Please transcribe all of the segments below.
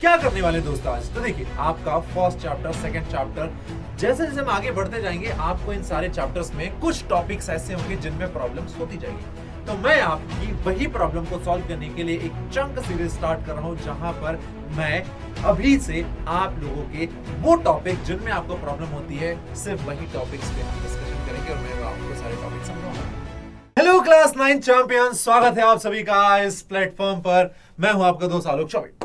क्या करने वाले दोस्तों आज तो देखिए आपका फर्स्ट चैप्टर सेकंड चैप्टर जैसे जैसे हम आगे बढ़ते जाएंगे आपको इन सारे चैप्टर्स में कुछ टॉपिक्स ऐसे होंगे जिनमें प्रॉब्लम्स होती जाएगी। तो मैं आपकी वही प्रॉब्लम को सॉल्व करने के लिए एक चंक सीरीज स्टार्ट कर रहा हूं जहां पर मैं अभी से आप लोगों के वो टॉपिक जिनमें आपको प्रॉब्लम होती है सिर्फ वही टॉपिक्स पे हम डिस्कशन करेंगे और मैं आपको सारे टॉपिक समझाऊंगा। हेलो क्लास 9 चैंपियन, स्वागत है आप सभी का इस प्लेटफॉर्म पर। मैं हूं आपका दोस्त आलोक चौबे।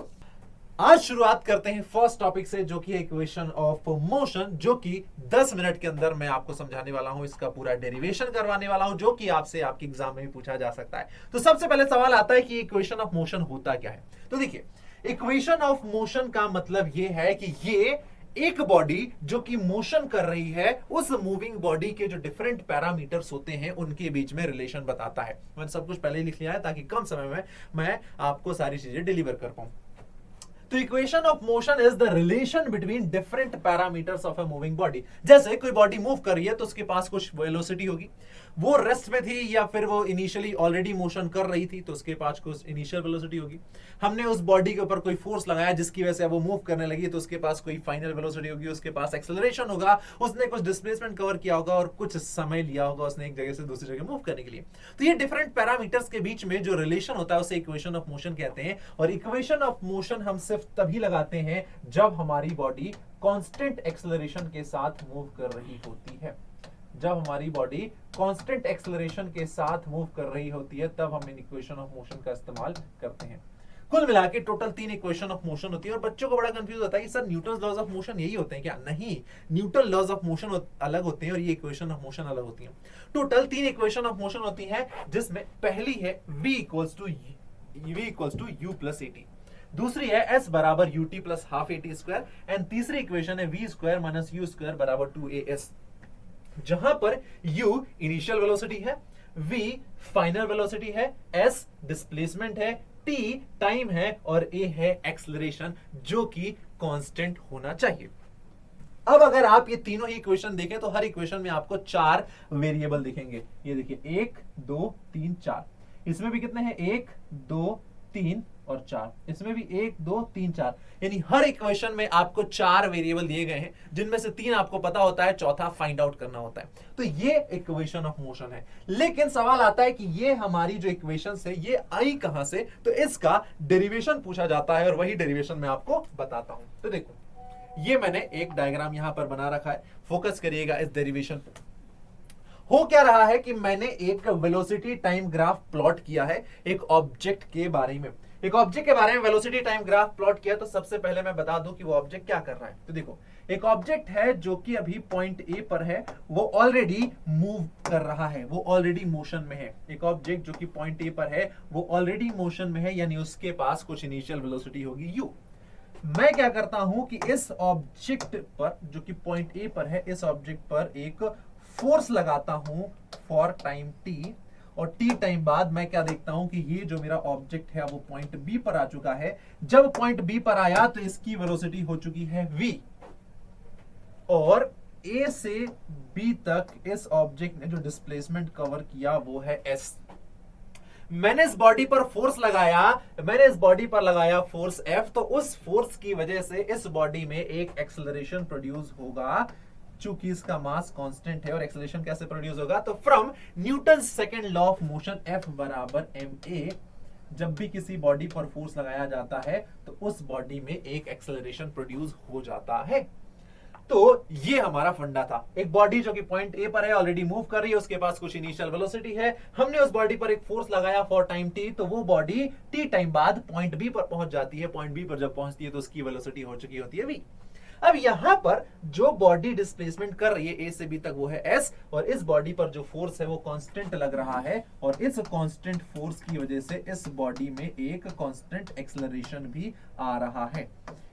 आज शुरुआत करते हैं फर्स्ट टॉपिक से जो कि इक्वेशन ऑफ मोशन, जो कि 10 मिनट के अंदर मैं आपको समझाने वाला हूं। इसका पूरा डेरिवेशन करवाने वाला हूं जो कि आपसे आपके एग्जाम में भी पूछा जा सकता है। तो सबसे पहले सवाल आता है कि इक्वेशन ऑफ मोशन होता क्या है। तो देखिए, इक्वेशन ऑफ मोशन का मतलब यह है कि ये एक बॉडी जो कि मोशन कर रही है उस मूविंग बॉडी के जो डिफरेंट पैरामीटर्स होते हैं उनके बीच में रिलेशन बताता है। मैंने सब कुछ पहले ही लिख लिया है ताकि कम समय में मैं आपको सारी चीजें डिलीवर कर पाऊं। तो equation of motion is the relation between different parameters of a moving body. जैसे कोई बॉडी मूव कर रही है तो उसके पास कुछ वेलोसिटी होगी, वो रेस्ट में थी या फिर वो इनिशियली ऑलरेडी मोशन कर रही थी तो उसके पास कुछ इनिशियल वेलोसिटी होगी। हमने उस बॉडी के ऊपर कोई फोर्स लगाया जिसकी वजह से वो मूव करने लगी तो उसके पास कोई फाइनल वेलोसिटी होगी, उसके पास एक्सेलरेशन होगा, उसने कुछ डिस्प्लेसमेंट कवर किया होगा और कुछ समय लिया होगा उसने एक जगह से दूसरी जगह मूव करने के लिए। तो ये डिफरेंट पैरामीटर्स के बीच में जो रिलेशन होता है उसे इक्वेशन ऑफ मोशन कहते हैं। और इक्वेशन ऑफ मोशन हम सिर्फ तभी लगाते हैं जब हमारी बॉडी कांस्टेंट एक्सेलरेशन के साथ मूव कर रही होती है। जब हमारी बॉडी कांस्टेंट एक्सेलरेशन के साथ मूव कर रही होती है तब हम इन इक्वेशन ऑफ मोशन का इस्तेमाल करते हैं। कुल मिला के टोटल 3 इक्वेशन ऑफ मोशन होती है। और बच्चों को बड़ा कंफ्यूज होता है कि sir Newton laws of motion यही होते हैं क्या? नहीं, न्यूटन लॉज ऑफ मोशन अलग होते हैं और ये इक्वेशन ऑफ मोशन अलग होती है। टोटल 3 इक्वेशन ऑफ मोशन होती है जिसमें पहली है v equals to u plus at, दूसरी है s बराबर ut plus half at square and तीसरी इक्वेशन है v square minus u square बराबर 2as, जहां पर u इनिशियल वेलोसिटी है, v फाइनल वेलोसिटी है, s डिस्प्लेसमेंट है, t टाइम है और a है एक्सेलरेशन जो कि कांस्टेंट होना चाहिए। अब अगर आप ये तीनों ही इक्वेशन देखें तो हर इक्वेशन में आपको 4 वेरिएबल दिखेंगे। ये देखिए 1 2 3 4, इसमें भी कितने हैं 1 2 3 और 4, इसमें भी 1 2 3 4, यानी हर इक्वेशन में आपको 4 वेरिएबल दिए गए हैं जिनमें से 3 आपको पता होता है, चौथा फाइंड आउट करना होता है। तो ये इक्वेशन ऑफ मोशन है। लेकिन सवाल आता है कि ये हमारी जो इक्वेशन है ये आई कहां से? तो इसका डेरिवेशन पूछा जाता है और वही डेरिवेशन मैं आपको बताता हूं। तो देखो, ये मैंने एक डायग्राम यहां पर बना रखा है, फोकस करिएगा इस डेरिवेशन पे। हो क्या रहा है कि मैंने एक वेलोसिटी टाइम ग्राफ प्लॉट किया है एक ऑब्जेक्ट के बारे में। एक ऑब्जेक्ट के बारे में वेलोसिटी टाइम ग्राफ प्लॉट किया तो सबसे पहले मैं बता दूं कि वो ऑब्जेक्ट क्या कर रहा है। तो देखो, एक ऑब्जेक्ट है जो कि अभी पॉइंट ए पर है, वो ऑलरेडी मूव कर रहा है, वो ऑलरेडी मोशन में है। एक ऑब्जेक्ट जो कि पॉइंट ए पर है वो ऑलरेडी मोशन में है, यानी उसके पास कुछ इनिशियल वेलोसिटी होगी u। मैं क्या करता हूं कि इस ऑब्जेक्ट पर जो कि पॉइंट ए पर है, इस ऑब्जेक्ट पर एक फोर्स लगाता हूं फॉर टाइम t, और t टाइम बाद मैं क्या देखता हूं कि ये जो मेरा ऑब्जेक्ट है वो पॉइंट b पर आ चुका है। जब पॉइंट b पर आया तो इसकी वेलोसिटी हो चुकी है v, और a से b तक इस ऑब्जेक्ट ने जो डिस्प्लेसमेंट कवर किया वो है s। मैंने इस बॉडी पर फोर्स लगाया, मैंने इस बॉडी पर लगाया फोर्स F, तो उस फोर्स की वजह से इस बॉडी में एक एक्सेलरेशन प्रोड्यूस होगा। चूंकि इसका मास कांस्टेंट है और एक्सेलरेशन कैसे प्रोड्यूस होगा? तो from Newton second law of motion F बराबर ma, जब भी किसी बॉडी पर फोर्स लगाया जाता है तो उस बॉडी में एक एक्सेलरेशन प्रोड्यूस हो जाता है। तो ये हमारा फंडा था। एक बॉडी जो कि पॉइंट ए पर है, ऑलरेडी मूव कर रही है, उसके पास कुछ इनिशियल वेलोसिटी है, हमने उस बॉडी पर एक फोर्स लगाया फॉर टाइम t, तो वो बॉडी t टाइम बाद पॉइंट बी पर पहुंच जाती है। पॉइंट बी पर जब पहुंचती है तो उसकी वेलोसिटी हो चुकी होती है v। अब यहां पर जो बॉडी डिस्प्लेसमेंट कर रही है ए से बी तक वो है s, और इस बॉडी पर जो फोर्स है वो कांस्टेंट लग रहा है, और इस कांस्टेंट फोर्स की वजह से इस बॉडी में एक कांस्टेंट एक्सेलरेशन भी आ रहा है।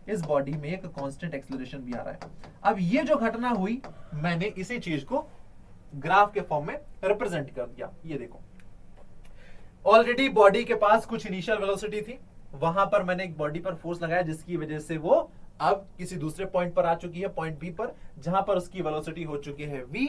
इस बॉडी में एक कांस्टेंट एक्सेलरेशन भी आ रहा है। अब ये जो घटना हुई मैंने इसी चीज को ग्राफ के फॉर्म में रिप्रेजेंट कर दिया। ये देखो, ऑलरेडी बॉडी के पास कुछ इनिशियल वेलोसिटी थी, वहां पर मैंने एक बॉडी पर फोर्स लगाया जिसकी वजह से वो अब किसी दूसरे पॉइंट पर आ चुकी है, पॉइंट बी पर, जहां पर उसकी वेलोसिटी हो चुकी है v,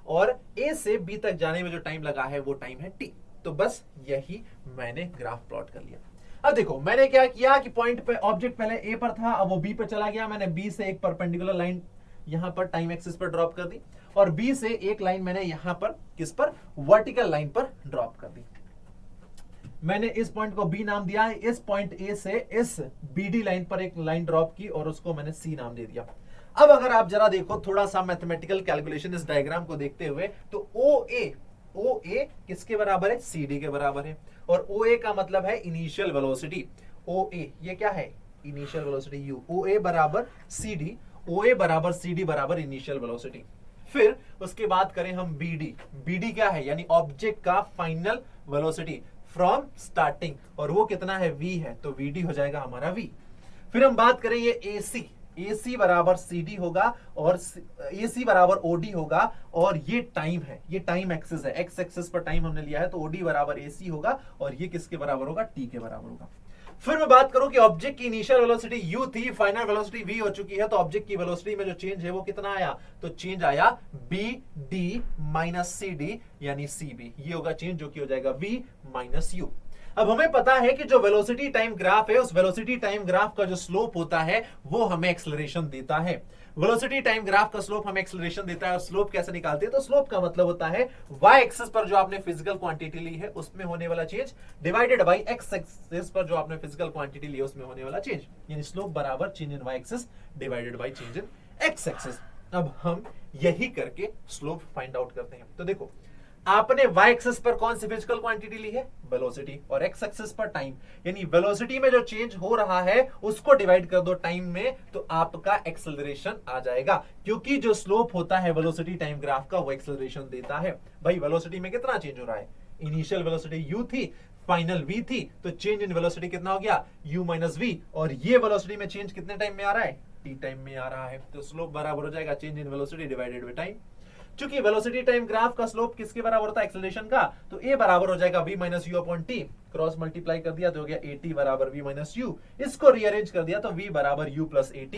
और a से b तक जाने में जो टाइम लगा है वो टाइम है t। तो बस यही मैंने ग्राफ प्लॉट कर लिया। अब देखो मैंने क्या किया कि पॉइंट पे ऑब्जेक्ट पहले ए पर था, अब वो बी पे चला गया, मैंने बी से एक परपेंडिकुलर लाइन यहां पर टाइम एक्सिस पर ड्रॉप कर दी और बी से एक लाइन मैंने यहां पर किस पर, वर्टिकल लाइन पर ड्रॉप कर दी। मैंने इस पॉइंट को बी नाम दिया है, इस पॉइंट ए से इस बीडी लाइन पर एक लाइन ड्रॉप की और उसको मैंने सी नाम दे दिया। अब अगर आप जरा देखो थोड़ा सा मैथमेटिकल कैलकुलेशन इस डायग्राम को देखते हुए, तो ओ ए किसके बराबर है, सी डी के बराबर है, और ओ ए का मतलब है इनिशियल वेलोसिटी। ओ ए ये क्या है, इनिशियल वेलोसिटी यू, ओ ए बराबर सी डी, ओ ए बराबर सी डी बराबर इनिशियल वेलोसिटी। फिर उसके बाद करें हम बीडी, बीडी क्या है, यानी ऑब्जेक्ट का फाइनल वेलोसिटी फ्रॉम स्टार्टिंग, और वो कितना है, v है, तो vd हो जाएगा हमारा v। फिर हम बात करें ये ac, AC बराबर CD होगा और AC बराबर OD होगा, और ये टाइम है, ये टाइम एक्सिस है, x एक्सिस पर टाइम हमने लिया है, तो OD बराबर AC होगा और ये किसके बराबर होगा, T के बराबर होगा। फिर मैं बात करूं कि ऑब्जेक्ट की इनिशियल वेलोसिटी u थी, फाइनल वेलोसिटी v हो चुकी है, तो ऑब्जेक्ट की वेलोसिटी में जो चेंज है वो कितना आया, तो चेंज आया bd माइनस cd यानी cb, ये होगा चेंज जो कि हो जाएगा v माइनस u। अब हमें पता है कि जो वेलोसिटी टाइम ग्राफ है, उस वेलोसिटी टाइम ग्राफ का जो स्लोप होता है वो हमें एक्सेलरेशन देता है। वेलोसिटी टाइम ग्राफ का स्लोप हमें एक्सेलरेशन देता है, और स्लोप कैसे निकालते हैं, तो स्लोप का मतलब होता है y एक्सिस पर जो आपने फिजिकल क्वांटिटी ली है उसमें होने वाला change divided by x axis पर जो आपने फिजिकल क्वांटिटी ली है उसमें होने वाला चेंज, यानी स्लोप बराबर change in y axis divided by change in x axis. अब हम यही करके स्लोप फाइंड आउट करते हैं। तो देखो आपने y एक्सिस पर कौन सी फिजिकल क्वांटिटी ली है, वेलोसिटी, और x एक्सिस पर टाइम, यानी वेलोसिटी में जो चेंज हो रहा है उसको डिवाइड कर दो टाइम में, तो आपका एक्सेलरेशन आ जाएगा, क्योंकि जो स्लोप होता है वेलोसिटी टाइम ग्राफ का वो एक्सेलरेशन देता है। भाई वेलोसिटी में कितना चेंज हो रहा है, इनिशियल वेलोसिटी u थी, फाइनल v थी, तो चेंज इन वेलोसिटी कितना हो गया, u माइनस v, और ये वेलोसिटी में चेंज कितने टाइम में आ रहा है, t टाइम में आ रहा है, तो स्लोप बराबर हो जाएगा change in velocity divided by time. चूंकि वेलोसिटी टाइम ग्राफ का स्लोप किसके बराबर होता है, एक्सेलरेशन का, तो a बराबर हो जाएगा v minus you upon T, cross multiply कर दिया तो हो गया at बराबर v माइनस यू, इसको रीअरेंज कर दिया तो v बराबर u प्लस at,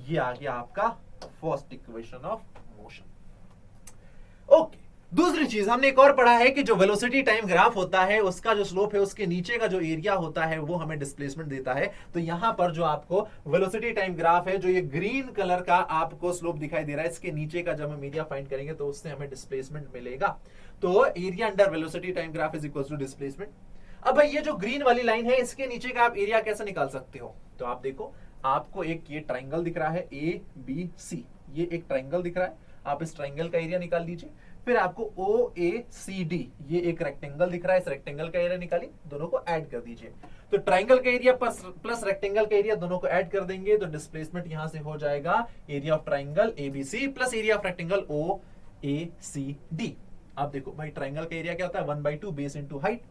ये आ गया आपका first equation of motion. Okay, दूसरी चीज हमने एक और पढ़ा है कि जो वेलोसिटी टाइम ग्राफ होता है उसका जो स्लोप है उसके नीचे का जो एरिया होता है वो हमें डिस्प्लेसमेंट देता है। तो यहां पर जो आपको वेलोसिटी टाइम ग्राफ है, जो ये ग्रीन कलर का आपको स्लोप दिखाई दे रहा है, इसके नीचे का जब हम एरिया फाइंड करेंगे तो उससे हमें डिस्प्लेसमेंट मिलेगा। तो area under velocity time graph is equal to displacement. अब भाई ये जो ग्रीन वाली लाइन है इसके नीचे का आप एरिया कैसे निकाल सकते हो, तो आप देखो आपको एक ये ट्राइंगल दिख रहा है ABC, ये एक ट्राइंगल दिख रहा है, आप इस ट्राइंगल का एरिया निकाल लीजिए। फिर आपको OACD ये एक रेक्टेंगल दिख रहा है, इस रेक्टेंगल का एरिया निकालिए, दोनों को ऐड कर दीजिए। तो ट्राइंगल का एरिया प्लस रेक्टेंगल का एरिया दोनों को ऐड कर देंगे तो डिस्प्लेसमेंट यहां से हो जाएगा area of triangle ABC plus area of rectangle OACD। आप देखो भाई ट्राइंगल का एरिया क्या होता है, 1/2 बेस इंटू हाइट,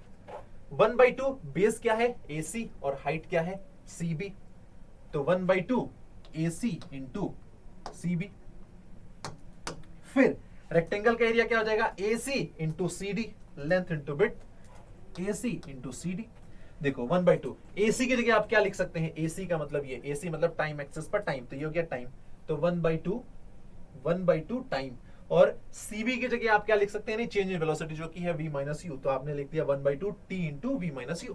1/2 बेस क्या है AC और हाइट क्या है CB, तो 1/2 AC इंटू CB। फिर रेक्टेंगल का एरिया क्या हो जाएगा, AC into CD, length into width, AC into CD। देखो 1/2 AC की जगह आप क्या लिख सकते हैं, AC का मतलब ये, AC मतलब टाइम एक्सिस पर टाइम, तो ये हो गया टाइम, तो 1/2 टाइम, और CB की जगह आप क्या लिख सकते हैं, चेंज इन वेलोसिटी जो कि है v माइनस यू, तो आपने लिख दिया 1/2 t into v minus you,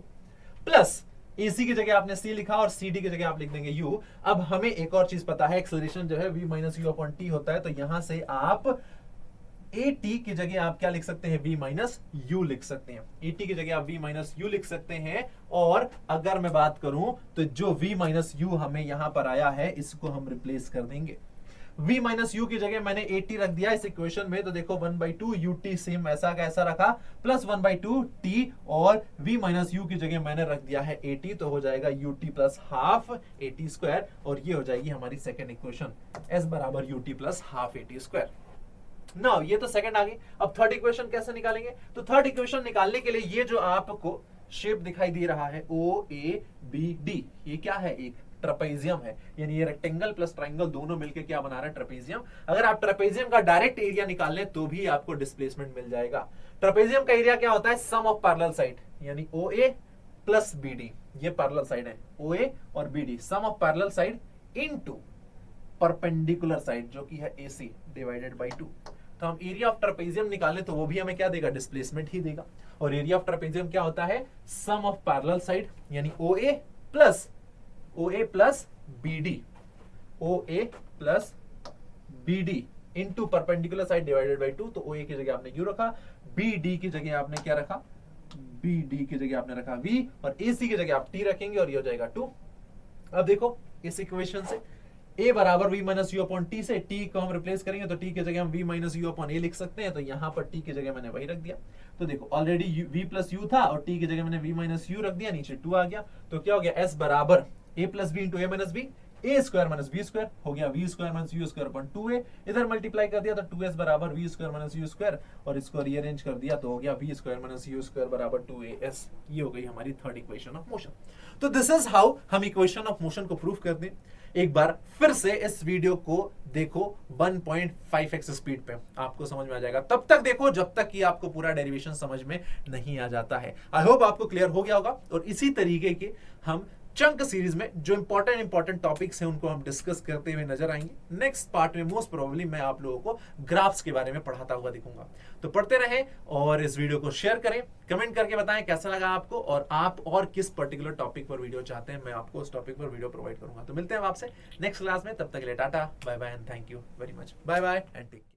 plus AC की जगह आपने C लिखा और CD की जगह आप लिख देंगे U। अब हमें एक और चीज पता है, एक्सेलरेशन जो है v minus you upon T होता है, तो यहां से आप AT की जगह आप क्या लिख सकते हैं, v माइनस यू लिख सकते हैं, AT की जगह आप v माइनस यू लिख सकते हैं। और अगर मैं बात करूं तो जो v माइनस यू हमें यहां पर आया है इसको हम रिप्लेस कर देंगे, v माइनस यू की जगह मैंने AT रख दिया इस इक्वेशन में, तो देखो 1/2 UT सेम ऐसा का ऐसा रखा, प्लस 1/2 T, और v माइनस यू की जगह मैंने रख दिया है AT, तो हो जाएगा UT plus half AT square, और ये हो जाएगी हमारी सेकेंड इक्वेशन, S बराबर UT plus half AT square. ना ये तो सेकंड आ गई। अब थर्ड इक्वेशन कैसे निकालेंगे, तो थर्ड इक्वेशन निकालने के लिए ये जो आपको शेप दिखाई दे रहा है OABD, ये क्या है, एक ट्रेपेजियम है, यानी ये रेक्टेंगल प्लस ट्राइंगल दोनों मिलकर क्या बना रहा है, ट्रेपेजियम। अगर आप ट्रेपेजियम का डायरेक्ट एरिया निकाल लें तो भी आपको डिस्प्लेसमेंट मिल जाएगा। ट्रेपेजियम का एरिया क्या होता है, सम ऑफ पैरेलल साइड, यानी OA प्लस BD, ये पैरेलल साइड है OA और BD, sum of parallel side into perpendicular side जो कि है AC डिवाइडेड बाय 2। तो हम एरिया ऑफ ट्रेपेजियम निकालें तो वो भी हमें क्या देगा, डिस्प्लेसमेंट ही देगा। और एरिया ऑफ ट्रेपेजियम क्या होता है, सम ऑफ पैरेलल साइड, यानी OA plus BD, OA plus BD into perpendicular side divided by 2। तो OA की जगह आपने U रखा, BD की जगह आपने क्या रखा, BD की जगह आपने रखा V, और AC की जगह आप T रखेंगे और ये हो जाएगा 2। अब देखो इस इक्वेशन से A बराबर V minus you upon T से T को हम रिप्लेस करेंगे तो T की जगह हम V minus you upon A लिख सकते हैं। तो यहाँ पर T की जगह मैंने वही रख दिया। तो देखो ऑलरेडी V प्लस यू था और T की जगह मैंने V माइनस यू रख दिया, नीचे 2 आ गया। तो क्या हो गया, S बराबर A plus B into A minus B, A square minus B square हो गया V square minus U square upon 2A। इधर मल्टीप्लाई कर दिया तो 2S बराबर V square minus U square, और इसको रीअरेंज कर दिया तो हो गया V square minus U square बराबर 2AS। ये हो गई हमारी थर्ड इक्वेशन ऑफ मोशन। तो दिस इज हाउ हम इक्वेशन ऑफ मोशन को प्रूव करते हैं। एक बार फिर से इस वीडियो को देखो 1.5x स्पीड पे, आपको समझ में आ जाएगा। तब तक देखो जब तक कि आपको पूरा डेरिवेशन समझ में नहीं आ जाता है। आई होप आपको क्लियर हो गया होगा। और इसी तरीके के हम चंक सीरीज में जो इंपॉर्टेंट टॉपिक्स हैं उनको हम डिस्कस करते हुए नजर आएंगे। नेक्स्ट पार्ट में मोस्ट प्रोबेबली मैं आप लोगों को ग्राफ्स के बारे में पढ़ाता हुआ दिखूंगा। तो पढ़ते रहें और इस वीडियो को शेयर करें, कमेंट करके बताएं कैसा लगा आपको, और आप और किस पर्टिकुलर टॉपिक पर वीडियो चाहते हैं, मैं आपको उस टॉपिक पर वीडियो प्रोवाइड करूंगा। तो मिलते हैं आपसे नेक्स्ट क्लास में, तब तक के लिए tata bye bye and thank you very much. Bye bye and take care.